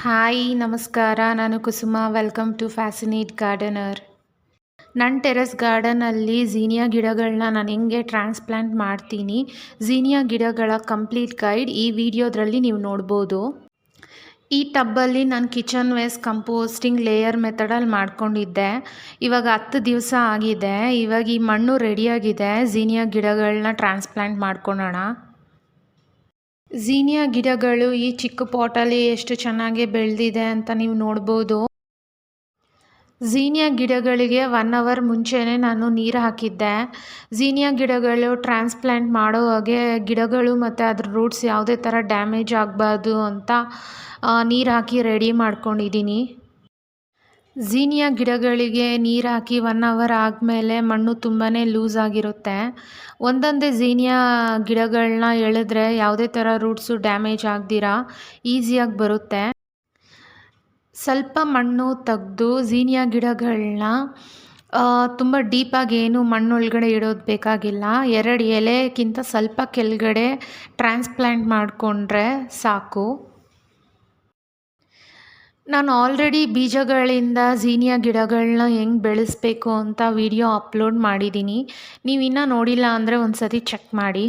Hi ನಮಸ್ಕಾರ. ನಾನು Kusuma. Welcome to fascinate gardener. ನನ್ನ ಟೆರೆಸ್ ಗಾರ್ಡನಲ್ಲಿ ಝೀನಿಯಾ ಗಿಡಗಳನ್ನ ನಾನು ಹೆಂಗೆ ಟ್ರಾನ್ಸ್ಪ್ಲಾಂಟ್ ಮಾಡ್ತೀನಿ, ಝೀನಿಯಾ ಗಿಡಗಳ ಕಂಪ್ಲೀಟ್ ಗೈಡ್ ಈ ವಿಡಿಯೋದ್ರಲ್ಲಿ ನೀವು ನೋಡ್ಬೋದು. ಈ ಟಬ್ಬಲ್ಲಿ ನಾನು ಕಿಚನ್ ವೇಸ್ಟ್ ಕಂಪೋಸ್ಟಿಂಗ್ ಲೇಯರ್ ಮೆಥಡಲ್ಲಿ ಮಾಡ್ಕೊಂಡಿದ್ದೆ. ಇವಾಗ 10 ದಿವಸ ಆಗಿದೆ. ಇವಾಗ ಈ ಮಣ್ಣು ರೆಡಿಯಾಗಿದೆ. ಝೀನಿಯಾ ಗಿಡಗಳನ್ನ ಟ್ರಾನ್ಸ್ಪ್ಲಾಂಟ್ ಮಾಡ್ಕೊಳ್ಳೋಣ. ಝೀನಿಯಾ ಗಿಡಗಳು ಈ ಚಿಕ್ಕ ಪಾಟಲ್ಲಿ ಎಷ್ಟು ಚೆನ್ನಾಗಿ ಬೆಳೆದಿದೆ ಅಂತ ನೀವು ನೋಡ್ಬೋದು. ಝೀನಿಯಾ ಗಿಡಗಳಿಗೆ 1 ಅವರ್ ಮುಂಚೆನೇ ನಾನು ನೀರು ಹಾಕಿದ್ದೆ. ಝೀನಿಯಾ ಗಿಡಗಳು ಟ್ರಾನ್ಸ್ಪ್ಲಾಂಟ್ ಮಾಡುವಾಗೆ ಗಿಡಗಳು ಮತ್ತು ಅದ್ರ ರೂಟ್ಸ್ ಯಾವುದೇ ಥರ ಡ್ಯಾಮೇಜ್ ಆಗಬಾರ್ದು ಅಂತ ನೀರು ಹಾಕಿ ರೆಡಿ ಮಾಡ್ಕೊಂಡಿದ್ದೀನಿ. ಝೀನಿಯಾ ಗಿಡಗಳಿಗೆ ನೀರು ಹಾಕಿ 1 ಅವರ್ ಆದಮೇಲೆ ಮಣ್ಣು ತುಂಬಾ ಲೂಸ್ ಆಗಿರುತ್ತೆ. ಒಂದೊಂದೇ ಝೀನಿಯಾ ಗಿಡಗಳನ್ನ ಎಳೆದ್ರೆ ಯಾವುದೇ ಥರ ರೂಟ್ಸು ಡ್ಯಾಮೇಜ್ ಆಗದಿರ ಈಸಿಯಾಗಿ ಬರುತ್ತೆ. ಸ್ವಲ್ಪ ಮಣ್ಣು ತೆಗೆದು ಝೀನಿಯಾ ಗಿಡಗಳನ್ನ ತುಂಬ ಡೀಪಾಗಿ ಏನು ಮಣ್ಣೊಳಗಡೆ ಇಡೋದು ಬೇಕಾಗಿಲ್ಲ. 2 ಎಲೆಗಿಂತ ಸ್ವಲ್ಪ ಕೆಳಗಡೆ ಟ್ರಾನ್ಸ್ಪ್ಲಾಂಟ್ ಮಾಡಿಕೊಂಡ್ರೆ ಸಾಕು. ನಾನು ಆಲ್ರೆಡಿ ಬೀಜಗಳಿಂದ ಝೀನಿಯಾ ಗಿಡಗಳನ್ನ ಹೆಂಗೆ ಬೆಳೆಸಬೇಕು ಅಂತ ವಿಡಿಯೋ ಅಪ್ಲೋಡ್ ಮಾಡಿದ್ದೀನಿ. ನೀವು ಇನ್ನೂ ನೋಡಿಲ್ಲ ಅಂದರೆ ಒಂದು ಸತಿ ಚೆಕ್ ಮಾಡಿ.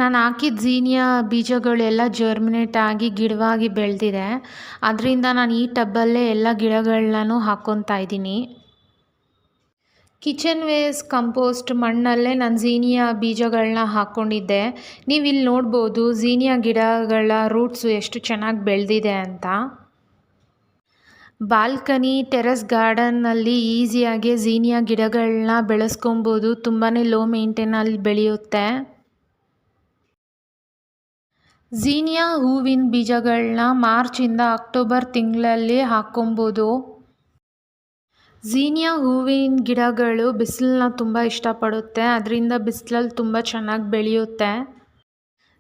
ನಾನು ಹಾಕಿದ ಝೀನಿಯಾ ಬೀಜಗಳೆಲ್ಲ ಜರ್ಮಿನೇಟ್ ಆಗಿ ಗಿಡವಾಗಿ ಬೆಳೆದಿದೆ. ಅದರಿಂದ ನಾನು ಈ ಟಬ್ಬಲ್ಲೇ ಎಲ್ಲ ಗಿಡಗಳನ್ನೂ ಹಾಕ್ಕೊತಾ ಇದ್ದೀನಿ. ಕಿಚನ್ ವೇಸ್ಟ್ ಕಂಪೋಸ್ಟ್ ಮಣ್ಣಲ್ಲೇ ನಾನು ಝೀನಿಯಾ ಬೀಜಗಳನ್ನ ಹಾಕ್ಕೊಂಡಿದ್ದೆ. ನೀವು ಇಲ್ಲಿ ನೋಡ್ಬೋದು ಝೀನಿಯಾ ಗಿಡಗಳ ರೂಟ್ಸು ಎಷ್ಟು ಚೆನ್ನಾಗಿ ಬೆಳೆದಿದೆ ಅಂತ. ಬಾಲ್ಕನಿ ಟೆರೆಸ್ ಗಾರ್ಡನ್ನಲ್ಲಿ ಈಸಿಯಾಗಿ ಝೀನಿಯಾ ಗಿಡಗಳನ್ನ ಬೆಳೆಸ್ಕೊಬೋದು. ತುಂಬಾ ಲೋ ಮೇಂಟೈನಲ್ಲಿ ಬೆಳೆಯುತ್ತೆ. ಝೀನಿಯಾ ಹೂವಿನ ಬೀಜಗಳನ್ನ ಮಾರ್ಚಿಂದ ಅಕ್ಟೋಬರ್ ತಿಂಗಳಲ್ಲಿ ಹಾಕ್ಕೊಬೋದು. ಝೀನಿಯಾ ಹೂವಿನ ಗಿಡಗಳು ಬಿಸಿಲನ್ನ ತುಂಬ ಇಷ್ಟಪಡುತ್ತೆ. ಅದರಿಂದ ಬಿಸಿಲಲ್ಲಿ ತುಂಬ ಚೆನ್ನಾಗಿ ಬೆಳೆಯುತ್ತೆ.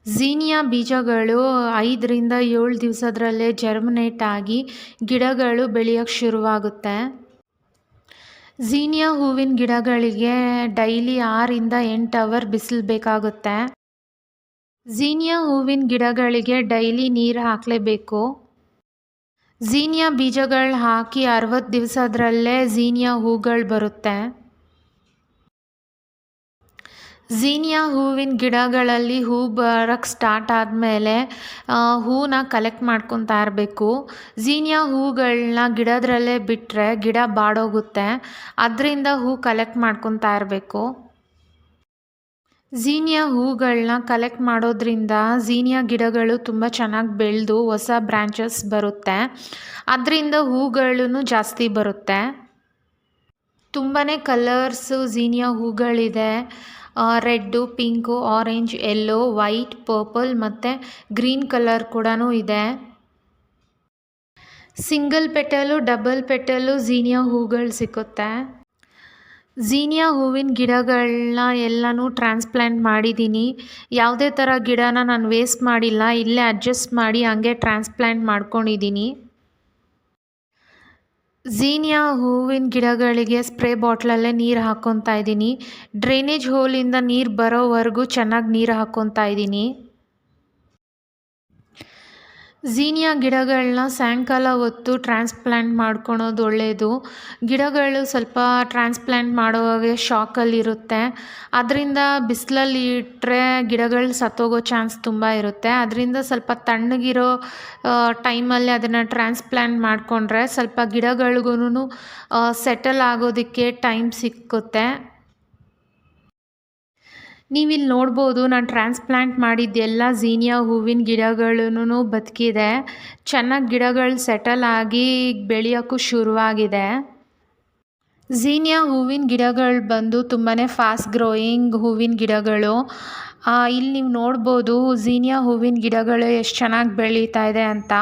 ಝೀನಿಯಾ ಬೀಜಗಳು 5 ರಿಂದ 7 ದಿವಸದಲ್ಲೇ ಜರ್ಮಿನೇಟ್ ಆಗಿ ಗಿಡಗಳು ಬೆಳೆಯೋಕ್ಕೆ ಶುರುವಾಗುತ್ತೆ. ಝೀನಿಯಾ ಹೂವಿನ ಗಿಡಗಳಿಗೆ ಡೈಲಿ 6 ರಿಂದ 8 ಅವರ್ ಬಿಸಿಲು ಬೇಕಾಗುತ್ತೆ. ಝೀನಿಯಾ ಹೂವಿನ ಗಿಡಗಳಿಗೆ ಡೈಲಿ ನೀರು ಹಾಕಲೇಬೇಕು. ಝೀನಿಯಾ ಬೀಜಗಳು ಹಾಕಿ 60 ದಿವಸದಲ್ಲೇ ಝೀನಿಯಾ ಹೂಗಳು ಬರುತ್ತೆ. ಝೀನಿಯಾ ಹೂವಿನ ಗಿಡಗಳಲ್ಲಿ ಹೂ ಬರೋಕ್ಕೆ ಸ್ಟಾರ್ಟ್ ಆದಮೇಲೆ ಹೂನ ಕಲೆಕ್ಟ್ ಮಾಡ್ಕೊತಾ ಇರಬೇಕು. ಝೀನಿಯಾ ಹೂಗಳನ್ನ ಗಿಡದ್ರಲ್ಲೇ ಬಿಟ್ಟರೆ ಗಿಡ ಬಾಡೋಗುತ್ತೆ. ಅದರಿಂದ ಹೂ ಕಲೆಕ್ಟ್ ಮಾಡ್ಕೊತಾ ಇರಬೇಕು. ಝೀನಿಯಾ ಹೂಗಳನ್ನ ಕಲೆಕ್ಟ್ ಮಾಡೋದ್ರಿಂದ ಝೀನಿಯಾ ಗಿಡಗಳು ತುಂಬ ಚೆನ್ನಾಗಿ ಬೆಳೆದು ಹೊಸ ಬ್ರ್ಯಾಂಚಸ್ ಬರುತ್ತೆ. ಅದರಿಂದ ಹೂಗಳೂ ಜಾಸ್ತಿ ಬರುತ್ತೆ. ತುಂಬಾ ಕಲರ್ಸು ಝೀನಿಯಾ ಹೂಗಳಿದೆ. Red, pink, orange, yellow, white, purple ಮತ್ತು ಗ್ರೀನ್ ಕಲರ್ ಕೂಡ ಇದೆ. Single petal, double petal zinnia ಹೂಗಳು ಸಿಕ್ಕುತ್ತೆ. ಝೀನಿಯಾ ಹೂವಿನ ಗಿಡಗಳನ್ನ ಎಲ್ಲನೂ ಟ್ರಾನ್ಸ್ಪ್ಲಾಂಟ್ ಮಾಡಿದ್ದೀನಿ. ಯಾವುದೇ ಥರ ಗಿಡನ ನಾನು ವೇಸ್ಟ್ ಮಾಡಿಲ್ಲ. ಇಲ್ಲೇ ಅಡ್ಜಸ್ಟ್ ಮಾಡಿ ಹಂಗೆ ಟ್ರಾನ್ಸ್ಪ್ಲಾಂಟ್ ಮಾಡ್ಕೊಂಡಿದ್ದೀನಿ. ಝೀನಿಯಾ ಹೂವಿನ ಗಿಡಗಳಿಗೆ ಸ್ಪ್ರೇ ಬಾಟ್ಲಲ್ಲೇ ನೀರು ಹಾಕ್ಕೊತಾ ಇದ್ದೀನಿ. ಡ್ರೈನೇಜ್ ಹೋಲಿಂದ ನೀರು ಬರೋವರೆಗೂ ಚೆನ್ನಾಗಿ ನೀರು ಹಾಕ್ಕೊತಾ ಇದ್ದೀನಿ. ಝೀನಿಯಾ ಗಿಡಗಳನ್ನ ಸಾಯಂಕಾಲ ಹೊತ್ತು ಟ್ರಾನ್ಸ್ಪ್ಲಾಂಟ್ ಮಾಡ್ಕೊಳೋದು ಒಳ್ಳೆಯದು. ಗಿಡಗಳು ಸ್ವಲ್ಪ ಟ್ರಾನ್ಸ್ಪ್ಲಾಂಟ್ ಮಾಡುವಾಗೆ ಶಾಕಲ್ಲಿರುತ್ತೆ. ಅದರಿಂದ ಬಿಸಿಲಲ್ಲಿ ಇಟ್ಟರೆ ಗಿಡಗಳು ಸತ್ತೋಗೋ ಚಾನ್ಸ್ ತುಂಬ ಇರುತ್ತೆ. ಅದರಿಂದ ಸ್ವಲ್ಪ ತಣ್ಣಗಿರೋ ಟೈಮಲ್ಲಿ ಅದನ್ನು ಟ್ರಾನ್ಸ್ಪ್ಲಾಂಟ್ ಮಾಡಿಕೊಂಡ್ರೆ ಸ್ವಲ್ಪ ಗಿಡಗಳಿಗೂ ಸೆಟಲ್ ಆಗೋದಕ್ಕೆ ಟೈಮ್ ಸಿಕ್ಕುತ್ತೆ. ನೀವಿಲ್ಲಿ ನೋಡ್ಬೋದು ನಾನು ಟ್ರಾನ್ಸ್ಪ್ಲಾಂಟ್ ಮಾಡಿದ್ದೆಲ್ಲ ಝೀನಿಯಾ ಹೂವಿನ ಗಿಡಗಳೂ ಬದುಕಿದೆ. ಚೆನ್ನಾಗಿ ಗಿಡಗಳು ಸೆಟಲ್ ಆಗಿ ಬೆಳೆಯೋಕ್ಕೂ ಶುರುವಾಗಿದೆ. ಝೀನಿಯಾ ಹೂವಿನ ಗಿಡಗಳು ಬಂದು ತುಂಬಾ ಫಾಸ್ಟ್ ಗ್ರೋಯಿಂಗ್ ಹೂವಿನ ಗಿಡಗಳು. ಇಲ್ಲಿ ನೀವು ನೋಡ್ಬೋದು ಝೀನಿಯಾ ಹೂವಿನ ಗಿಡಗಳು ಎಷ್ಟು ಚೆನ್ನಾಗಿ ಬೆಳೀತಾ ಇದೆ ಅಂತ.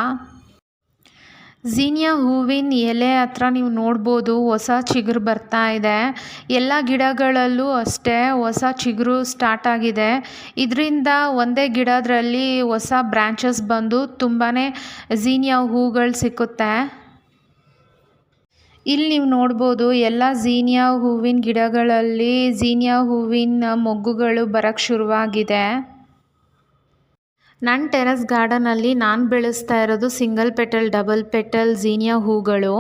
ಝೀನಿಯಾ ಹೂವಿನ ಎಲೆ ಹತ್ರ ನೀವು ನೋಡ್ಬೋದು ಹೊಸ ಚಿಗುರು ಬರ್ತಾ ಇದೆ. ಎಲ್ಲ ಗಿಡಗಳಲ್ಲೂ ಅಷ್ಟೇ ಹೊಸ ಚಿಗುರು ಸ್ಟಾರ್ಟ್ ಆಗಿದೆ. ಇದರಿಂದ ಒಂದೇ ಗಿಡದಲ್ಲಿ ಹೊಸ ಬ್ರ್ಯಾಂಚಸ್ ಬಂದು ತುಂಬಾ ಝೀನಿಯಾ ಹೂಗಳು ಸಿಕ್ಕುತ್ತೆ. ಇಲ್ಲಿ ನೀವು ನೋಡ್ಬೋದು ಎಲ್ಲ ಝೀನಿಯಾ ಹೂವಿನ ಗಿಡಗಳಲ್ಲಿ ಝೀನಿಯಾ ಹೂವಿನ ಮೊಗ್ಗುಗಳು ಬರೋಕ್ಕೆ ಶುರುವಾಗಿದೆ. ನನ್ನ ಟೆರೆಸ್ ಗಾರ್ಡನಲ್ಲಿ ನಾನು ಬೆಳೆಸ್ತಾ ಇರೋದು ಸಿಂಗಲ್ ಪೆಟಲ್ ಡಬಲ್ ಪೆಟಲ್ ಝೀನಿಯಾ ಹೂಗಳು.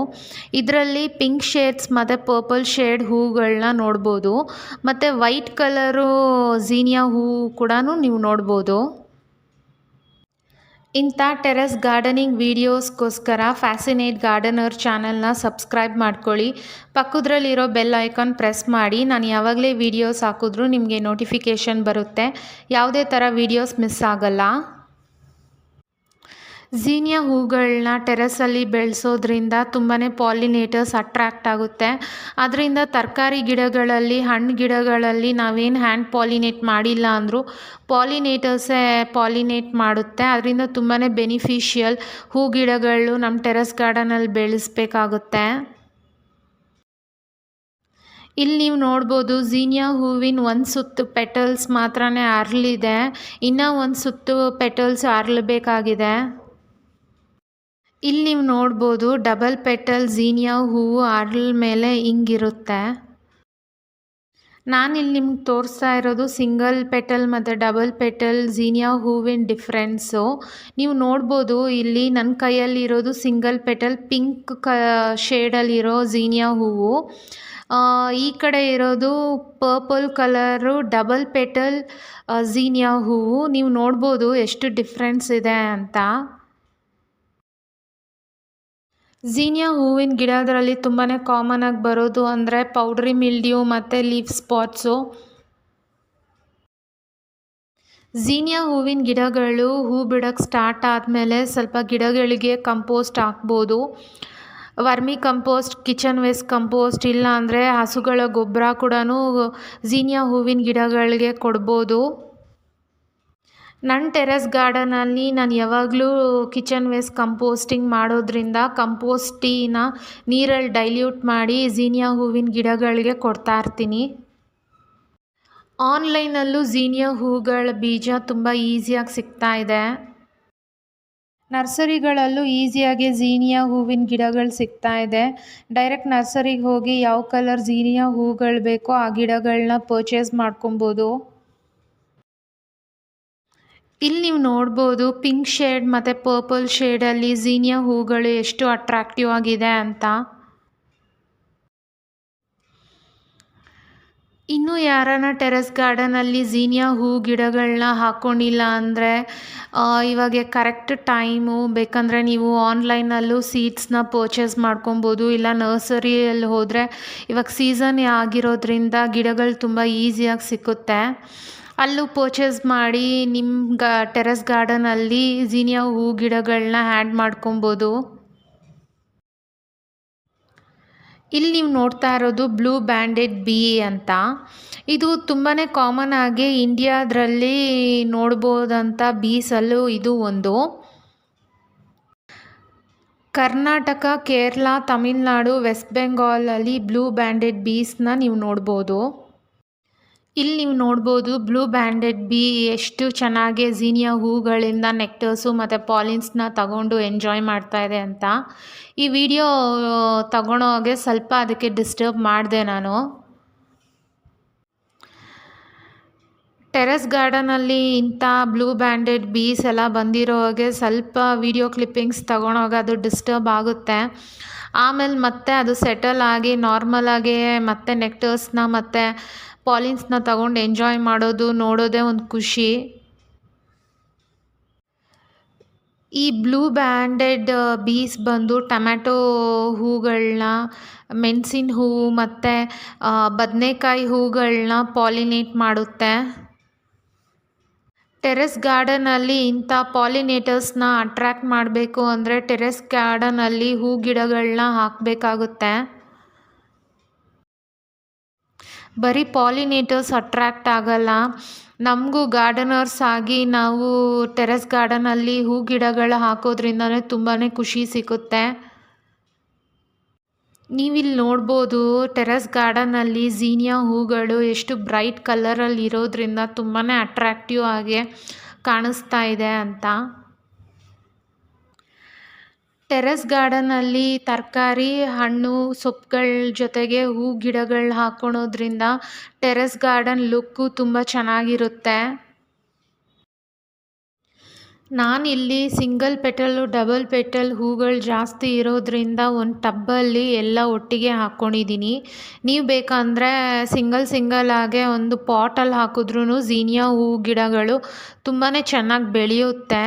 ಇದರಲ್ಲಿ ಪಿಂಕ್ ಶೇಡ್ಸ್ ಮತ್ತು ಪರ್ಪಲ್ ಶೇಡ್ ಹೂಗಳನ್ನ ನೋಡ್ಬೋದು. ಮತ್ತು ವೈಟ್ ಕಲರು ಝೀನಿಯಾ ಹೂವು ಕೂಡ ನೀವು ನೋಡ್ಬೋದು. ಇಂಥ ಟೆರೆಸ್ ಗಾರ್ಡನಿಂಗ್ ವೀಡಿಯೋಸ್ಗೋಸ್ಕರ ಫ್ಯಾಸಿನೇಟ್ ಗಾರ್ಡನರ್ ಚಾನಲ್ನ ಸಬ್ಸ್ಕ್ರೈಬ್ ಮಾಡ್ಕೊಳ್ಳಿ. ಪಕ್ಕದಲ್ಲಿರೋ ಬೆಲ್ ಐಕಾನ್ ಪ್ರೆಸ್ ಮಾಡಿ. ನಾನು ಯಾವಾಗಲೇ ವೀಡಿಯೋಸ್ ಹಾಕಿದ್ರೂ ನಿಮಗೆ ನೋಟಿಫಿಕೇಷನ್ ಬರುತ್ತೆ. ಯಾವುದೇ ಥರ ವೀಡಿಯೋಸ್ ಮಿಸ್ ಆಗಲ್ಲ. ಝೀನಿಯಾ ಹೂಗಳನ್ನ ಟೆರೆಸಲ್ಲಿ ಬೆಳೆಸೋದ್ರಿಂದ ತುಂಬಾ ಪಾಲಿನೇಟರ್ಸ್ ಅಟ್ರ್ಯಾಕ್ಟ್ ಆಗುತ್ತೆ. ಅದರಿಂದ ತರಕಾರಿ ಗಿಡಗಳಲ್ಲಿ, ಹಣ್ಣು ಗಿಡಗಳಲ್ಲಿ ನಾವೇನು ಹ್ಯಾಂಡ್ ಪಾಲಿನೇಟ್ ಮಾಡಿಲ್ಲ ಅಂದರೂ ಪಾಲಿನೇಟರ್ಸೇ ಪಾಲಿನೇಟ್ ಮಾಡುತ್ತೆ. ಅದರಿಂದ ತುಂಬಾ ಬೆನಿಫಿಷಿಯಲ್. ಹೂ ಗಿಡಗಳು ನಮ್ಮ ಟೆರೆಸ್ ಗಾರ್ಡನಲ್ಲಿ ಬೆಳೆಸಬೇಕಾಗುತ್ತೆ. ಇಲ್ಲಿ ನೀವು ನೋಡ್ಬೋದು ಝೀನಿಯಾ ಹೂವಿನ ಒಂದು ಸುತ್ತು ಪೆಟಲ್ಸ್ ಮಾತ್ರನೇ ಅರಳಿದೆ. ಇನ್ನೂ ಒಂದು ಸುತ್ತು ಪೆಟಲ್ಸ್ ಅರಳಬೇಕಾಗಿದೆ. ಇಲ್ಲಿ ನೀವು ನೋಡ್ಬೋದು ಡಬಲ್ ಪೆಟಲ್ ಝೀನಿಯಾ ಹೂವು ಅರಳ ಮೇಲೆ ಹಿಂಗಿರುತ್ತೆ. ನಾನಿಲ್ಲಿ ನಿಮ್ಗೆ ತೋರಿಸ್ತಾ ಇರೋದು ಸಿಂಗಲ್ ಪೆಟಲ್ ಮತ್ತು ಡಬಲ್ ಪೆಟಲ್ ಝೀನಿಯಾ ಹೂವಿನ ಡಿಫ್ರೆನ್ಸು. ನೀವು ನೋಡ್ಬೋದು ಇಲ್ಲಿ ನನ್ನ ಕೈಯಲ್ಲಿರೋದು ಸಿಂಗಲ್ ಪೆಟಲ್ ಪಿಂಕ್ ಶೇಡಲ್ಲಿರೋ ಝೀನಿಯಾ ಹೂವು. ಈ ಕಡೆ ಇರೋದು ಪರ್ಪಲ್ ಕಲರು ಡಬಲ್ ಪೆಟಲ್ ಝೀನಿಯಾ ಹೂವು. ನೀವು ನೋಡ್ಬೋದು ಎಷ್ಟು ಡಿಫ್ರೆನ್ಸ್ ಇದೆ ಅಂತ. ಝೀನಿಯಾ ಹೂವಿನ ಗಿಡದಲ್ಲಿ ತುಂಬಾ ಕಾಮನಾಗಿ ಬರೋದು ಅಂದರೆ ಪೌಡ್ರಿ ಮಿಲ್ಡ್ಯೂ ಮತ್ತು ಲೀಫ್ ಸ್ಪಾಟ್ಸು. ಝೀನಿಯಾ ಹೂವಿನ ಗಿಡಗಳು ಹೂ ಬಿಡೋಕ್ಕೆ ಸ್ಟಾರ್ಟ್ ಆದಮೇಲೆ ಸ್ವಲ್ಪ ಗಿಡಗಳಿಗೆ ಕಂಪೋಸ್ಟ್ ಹಾಕ್ಬೋದು. Vermi compost, kitchen waste compost, ಇಲ್ಲ ಅಂದರೆ ಹಸುಗಳ ಗೊಬ್ಬರ ಕೂಡ ಝೀನಿಯಾ ಹೂವಿನ ಗಿಡಗಳಿಗೆ ಕೊಡ್ಬೋದು. ನನ್ನ ಟೆರೆಸ್ ಗಾರ್ಡನಲ್ಲಿ ನಾನು ಯಾವಾಗಲೂ ಕಿಚನ್ ವೇಸ್ಟ್ ಕಂಪೋಸ್ಟಿಂಗ್ ಮಾಡೋದ್ರಿಂದ ಕಂಪೋಸ್ಟ್ ಟೀನ ನೀರಲ್ಲಿ ಡೈಲ್ಯೂಟ್ ಮಾಡಿ ಝೀನಿಯಾ ಹೂವಿನ ಗಿಡಗಳಿಗೆ ಕೊಡ್ತಾಯಿರ್ತೀನಿ. ಆನ್ಲೈನಲ್ಲೂ ಝೀನಿಯಾ ಹೂಗಳ ಬೀಜ ತುಂಬ ಈಸಿಯಾಗಿ ಸಿಗ್ತಾ ಇದೆ. ನರ್ಸರಿಗಳಲ್ಲೂ ಈಸಿಯಾಗಿ ಝೀನಿಯಾ ಹೂವಿನ ಗಿಡಗಳು ಸಿಗ್ತಾ ಇದೆ. ಡೈರೆಕ್ಟ್ ನರ್ಸರಿಗೆ ಹೋಗಿ ಯಾವ ಕಲರ್ ಝೀನಿಯಾ ಹೂಗಳು ಬೇಕೋ ಆ ಗಿಡಗಳನ್ನ ಪರ್ಚೇಸ್ ಮಾಡ್ಕೊಬೋದು. ಇಲ್ಲಿ ನೀವು ನೋಡ್ಬೋದು ಪಿಂಕ್ ಶೇಡ್ ಮತ್ತು ಪರ್ಪಲ್ ಶೇಡಲ್ಲಿ ಝೀನಿಯಾ ಹೂಗಳು ಎಷ್ಟು ಅಟ್ರಾಕ್ಟಿವ್ ಆಗಿದೆ ಅಂತ. ಇನ್ನೂ ಯಾರಾನ ಟೆರೆಸ್ ಗಾರ್ಡನಲ್ಲಿ ಝೀನಿಯಾ ಹೂ ಗಿಡಗಳನ್ನ ಹಾಕ್ಕೊಂಡಿಲ್ಲ ಅಂದರೆ ಇವಾಗ ಕರೆಕ್ಟ್ ಟೈಮು. ಬೇಕಂದರೆ ನೀವು ಆನ್ಲೈನಲ್ಲೂ ಸೀಡ್ಸ್ನ ಪರ್ಚೇಸ್ ಮಾಡ್ಕೊಬೋದು. ಇಲ್ಲ ನರ್ಸರಿಯಲ್ಲಿ ಹೋದರೆ ಇವಾಗ ಸೀಸನ್ ಆಗಿರೋದ್ರಿಂದ ಗಿಡಗಳು ತುಂಬ ಈಸಿಯಾಗಿ ಸಿಕ್ಕುತ್ತೆ. ಅಲ್ಲೂ ಪರ್ಚೇಸ್ ಮಾಡಿ ನಿಮ್ಮ ಟೆರೆಸ್ ಗಾರ್ಡನಲ್ಲಿ ಝೀನಿಯಾ ಹೂ ಗಿಡಗಳನ್ನ ಆ್ಯಡ್ ಮಾಡ್ಕೊಬೋದು. ಇಲ್ಲಿ ನೀವು ನೋಡ್ತಾ ಇರೋದು ಬ್ಲೂ ಬ್ಯಾಂಡೆಡ್ ಬೀ ಅಂತ. ಇದು ತುಂಬಾ ಕಾಮನ್ ಆಗಿ ಇಂಡಿಯಾದ್ರಲ್ಲಿ ನೋಡ್ಬೋದಂಥ ಬೀಸಲ್ಲೂ ಇದು ಒಂದು. ಕರ್ನಾಟಕ, ಕೇರಳ, ತಮಿಳುನಾಡು, ವೆಸ್ಟ್ ಬೆಂಗಾಲಲ್ಲಿ ಬ್ಲೂ ಬ್ಯಾಂಡೆಡ್ ಬೀಸ್ನ ನೀವು ನೋಡ್ಬೋದು. ಇಲ್ಲಿ ನೀವು ನೋಡ್ಬೋದು ಬ್ಲೂ ಬ್ಯಾಂಡೆಡ್ ಬೀ ಎಷ್ಟು ಚೆನ್ನಾಗಿ ಝೀನಿಯಾ ಹೂಗಳಿಂದ ನೆಕ್ಟರ್ಸು ಮತ್ತು ಪಾಲಿನ್ಸ್ನ ತಗೊಂಡು ಎಂಜಾಯ್ ಮಾಡ್ತಾ ಇದೆ ಅಂತ. ಈ ವಿಡಿಯೋ ತಗೊಳೋಗೆ ಸ್ವಲ್ಪ ಅದಕ್ಕೆ ಡಿಸ್ಟರ್ಬ್ ಮಾಡಿದೆ ನಾನು. ಟೆರೆಸ್ ಗಾರ್ಡನಲ್ಲಿ ಇಂಥ ಬ್ಲೂ ಬ್ಯಾಂಡೆಡ್ ಬೀಸ್ ಎಲ್ಲ ಬಂದಿರೋ ಹಾಗೆ ಸ್ವಲ್ಪ ವಿಡಿಯೋ ಕ್ಲಿಪ್ಪಿಂಗ್ಸ್ ತಗೊಳೋಗೆ ಅದು ಡಿಸ್ಟರ್ಬ್ ಆಗುತ್ತೆ. ಆಮೇಲೆ ಮತ್ತೆ ಅದು ಸೆಟಲ್ ಆಗಿ ನಾರ್ಮಲಾಗಿ ಮತ್ತೆ ನೆಕ್ಟರ್ಸ್ನ ಮತ್ತು ಪಾಲಿನ್ಸ್ನ ತಗೊಂಡು ಎಂಜಾಯ್ ಮಾಡೋದು ನೋಡೋದೇ ಒಂದು ಖುಷಿ. ಈ ಬ್ಲೂ ಬ್ಯಾಂಡೆಡ್ ಬೀಸ್ ಬಂದು ಟೊಮ್ಯಾಟೊ ಹೂಗಳನ್ನ, ಮೆಣಸಿನ ಹೂವು ಮತ್ತು ಬದನೆಕಾಯಿ ಹೂಗಳನ್ನ ಪಾಲಿನೇಟ್ ಮಾಡುತ್ತೆ. ಟೆರೆಸ್ ಗಾರ್ಡನಲ್ಲಿ ಇಂಥ ಪಾಲಿನೇಟರ್ಸ್ನ ಅಟ್ರ್ಯಾಕ್ಟ್ ಮಾಡಬೇಕು ಅಂದರೆ ಟೆರೆಸ್ ಗಾರ್ಡನಲ್ಲಿ ಹೂ ಗಿಡಗಳನ್ನ ಹಾಕಬೇಕಾಗುತ್ತೆ. ಬರೀ ಪಾಲಿನೇಟರ್ಸ್ ಅಟ್ರ್ಯಾಕ್ಟ್ ಆಗಲ್ಲ, ನಮಗೂ ಗಾರ್ಡನರ್ಸ್ ಆಗಿ ನಾವು ಟೆರೆಸ್ ಗಾರ್ಡನಲ್ಲಿ ಹೂ ಗಿಡಗಳು ಹಾಕೋದ್ರಿಂದಲೇ ತುಂಬಾ ಖುಷಿ ಸಿಗುತ್ತೆ. ನೀವಿಲ್ಲಿ ನೋಡ್ಬೋದು ಟೆರೆಸ್ ಗಾರ್ಡನಲ್ಲಿ ಝೀನಿಯಾ ಹೂಗಳು ಎಷ್ಟು ಬ್ರೈಟ್ ಕಲರಲ್ಲಿ ಇರೋದ್ರಿಂದ ತುಂಬಾ ಅಟ್ರ್ಯಾಕ್ಟಿವ್ ಆಗಿ ಕಾಣಿಸ್ತಾ ಇದೆ ಅಂತ. ಟೆರೆಸ್ ಗಾರ್ಡನಲ್ಲಿ ತರಕಾರಿ, ಹಣ್ಣು, ಸೊಪ್ಪುಗಳ ಜೊತೆಗೆ ಹೂ ಗಿಡಗಳು ಹಾಕ್ಕೊಳೋದ್ರಿಂದ ಟೆರೆಸ್ ಗಾರ್ಡನ್ ಲುಕ್ಕು ತುಂಬ ಚೆನ್ನಾಗಿರುತ್ತೆ. ನಾನಿಲ್ಲಿ ಸಿಂಗಲ್ ಪೆಟಲ್ಲು ಡಬಲ್ ಪೆಟಲ್ ಹೂಗಳು ಜಾಸ್ತಿ ಇರೋದ್ರಿಂದ ಒಂದು ಟಬ್ಬಲ್ಲಿ ಎಲ್ಲ ಒಟ್ಟಿಗೆ ಹಾಕ್ಕೊಂಡಿದ್ದೀನಿ. ನೀವು ಬೇಕಂದರೆ ಸಿಂಗಲ್ ಆಗೇ ಒಂದು ಪಾಟಲ್ಲಿ ಹಾಕಿದ್ರೂ ಝೀನಿಯಾ ಹೂ ಗಿಡಗಳು ತುಂಬಾ ಚೆನ್ನಾಗಿ ಬೆಳೆಯುತ್ತೆ.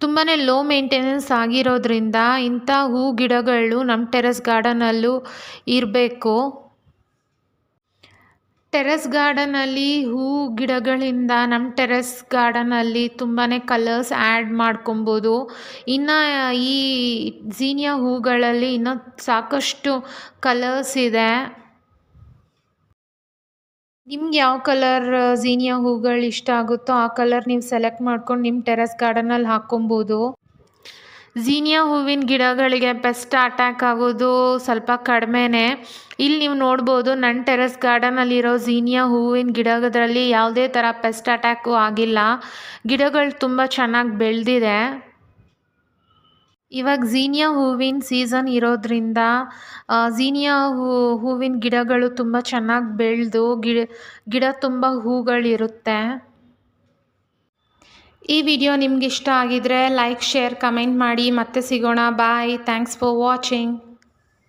ತುಂಬಾ ಲೋ ಮೇಂಟೆನೆನ್ಸ್ ಆಗಿರೋದ್ರಿಂದ ಇಂಥ ಹೂ ಗಿಡಗಳು ನಮ್ಮ ಟೆರೆಸ್ ಗಾರ್ಡನಲ್ಲೂ ಇರಬೇಕು. ಟೆರೆಸ್ ಗಾರ್ಡನಲ್ಲಿ ಹೂ ಗಿಡಗಳಿಂದ ನಮ್ಮ ಟೆರೆಸ್ ಗಾರ್ಡನಲ್ಲಿ ತುಂಬಾ ಕಲರ್ಸ್ ಆ್ಯಡ್ ಮಾಡ್ಕೊಬೋದು. ಇನ್ನು ಈ ಝೀನಿಯಾ ಹೂಗಳಲ್ಲಿ ಇನ್ನೂ ಸಾಕಷ್ಟು ಕಲರ್ಸ್ ಇದೆ. ನಿಮ್ಗೆ ಯಾವ ಕಲರ್ ಝೀನಿಯಾ ಹೂಗಳು ಇಷ್ಟ ಆಗುತ್ತೋ ಆ ಕಲರ್ ನೀವು ಸೆಲೆಕ್ಟ್ ಮಾಡ್ಕೊಂಡು ನಿಮ್ಮ ಟೆರೆಸ್ ಗಾರ್ಡನಲ್ಲಿ ಹಾಕ್ಕೊಬೋದು. ಝೀನಿಯಾ ಹೂವಿನ ಗಿಡಗಳಿಗೆ ಪೆಸ್ಟ್ ಅಟ್ಯಾಕ್ ಆಗೋದು ಸ್ವಲ್ಪ ಕಡಿಮೆನೇ. ಇಲ್ಲಿ ನೀವು ನೋಡ್ಬೋದು ನನ್ನ ಟೆರೆಸ್ ಗಾರ್ಡನಲ್ಲಿರೋ ಝೀನಿಯಾ ಹೂವಿನ ಗಿಡದಲ್ಲಿ ಯಾವುದೇ ಥರ ಪೆಸ್ಟ್ ಅಟ್ಯಾಕು ಆಗಿಲ್ಲ. ಗಿಡಗಳು ತುಂಬ ಚೆನ್ನಾಗಿ ಬೆಳೆದಿದೆ. ಇವಾಗ ಝೀನಿಯಾ ಹೂವಿನ ಸೀಸನ್ ಇರೋದ್ರಿಂದ ಝೀನಿಯಾ ಹೂವಿನ ಗಿಡಗಳು ತುಂಬ ಚೆನ್ನಾಗಿ ಬೆಳೆದು ಗಿಡ ತುಂಬ ಹೂಗಳಿರುತ್ತೆ. ಈ ವಿಡಿಯೋ ನಿಮ್ಗೆ ಇಷ್ಟ ಆಗಿದ್ರೆ ಲೈಕ್, ಶೇರ್, ಕಮೆಂಟ್ ಮಾಡಿ. ಮತ್ತೆ ಸಿಗೋಣ. ಬಾಯ್. Thanks for watching.